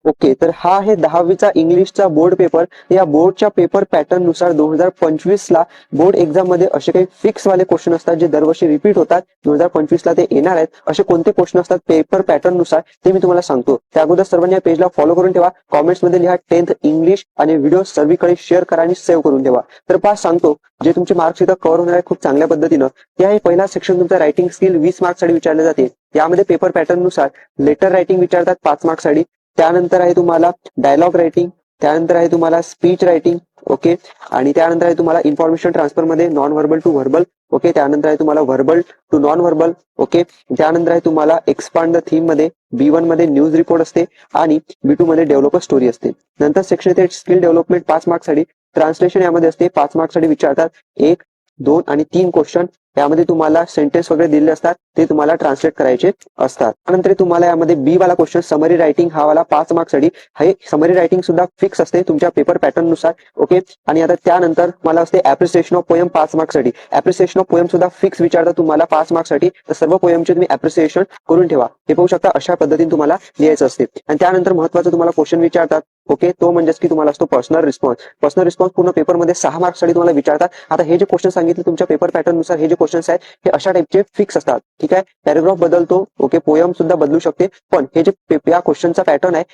Okay, तर हा आहे 10वीचा इंग्लिशचा बोर्ड पेपर. या बोर्डच्या पेपर पॅटर्न नुसार 2025 ला बोर्ड एक्झाम मध्ये असे काही फिक्स वाले क्वेश्चन असतात जे दरवर्षी रिपीट होतात. 2025 ला ते येणार आहेत. असे कोणते क्वेश्चन असतात पेपर पॅटर्न नुसार ते मी तुम्हाला सांगतो. त्या अगोदर सर्वांनी या पेजला फॉलो करून ठेवा. कॉमेंट्स मध्ये लिहा 10th इंग्लिश आणि व्हिडिओ सर्वीकडे शेअर करा आणि सेव्ह करून ठेवा. तर पास सांगतो जे तुमचे मार्क्स इथं कव्हर होणार आहे खूप चांगल्या पद्धतीनं. त्या हे पहिला सेक्शन तुमचा रायटिंग स्किल 20 मार्क्ससाठी विचारले जाते. यामध्ये पेपर पॅटर्न नुसार लेटर रायटिंग विचारतात 5 मार्क्ससाठी. त्यानंतर आहे तुम्हाला डायलॉग रायटिंग, त्यानंतर आहे तुम्हाला स्पीच रायटिंग. ओके, आणि त्यानंतर आहे तुम्हाला इन्फॉर्मेशन ट्रान्सफर मध्ये non verbal to verbal. Okay, त्यानंतर आहे तुम्हाला verbal to non verbal. Okay, त्यानंतर आहे तुम्हाला एक्सपांड द थीम मध्ये B1 मध्ये न्यूज रिपोर्ट असते आणि B2 मध्ये डेव्हलपर स्टोरी असते. नंतर सेक्शन येते स्किल डेव्हलपमेंट 5 मार्क्ससाठी. ट्रान्सलेशन यामध्ये असते 5 मार्क्ससाठी विचारतात 1, 2 आणि 3 क्वेश्चन. यामध्ये तुम्हाला सेंटेन्स वगैरे दिलेले असतात ते तुम्हाला ट्रान्सलेट करायचे असतात. त्यानंतर तुम्हाला यामध्ये बी वाला क्वेश्चन समरी रायटिंग हा वाला 5 मार्क्ससाठी. हे समरी रायटिंग सुद्धा फिक्स असते तुमच्या पेपर पॅटर्न नुसार. ओके, आणि आता त्यानंतर मला असते ऍप्रिसिएशन ऑफ पोएम 5 मार्क्ससाठी. ऍप्रिसिएशन ऑफ पोएम सुद्धा फिक्स विचारतात तुम्हाला 5 मार्क्ससाठी. तर सर्व पोएमचे तुम्ही ऍप्रिसिएशन करून ठेवा. हे पाहू शकता अशा पद्धतीने तुम्हाला लिहायचं असते. आणि त्यानंतर महत्वाचं तुम्हाला क्वेश्चन विचारतात. ओके, तो म्हणजेच की तुम्हाला असतो पर्सनल रिस्पॉन्स. पर्सनल रिस्पॉन्स पूर्ण पेपरमध्ये 6 मार्क्ससाठी तुम्हाला विचारतात. आता हे जे क्वेश्चन सांगितले तुमच्या पेपर पॅटर्न नुसार हे जे क्वेश्चन्स आहेत हे अशा टाइपचे फिक्स असतात. ठीक आहे, पॅरेग्राफ बदलतो. ओके, पोयम सुद्धा बदलू शकते. पण हे जे या क्वेश्चनचा पॅटर्न आहे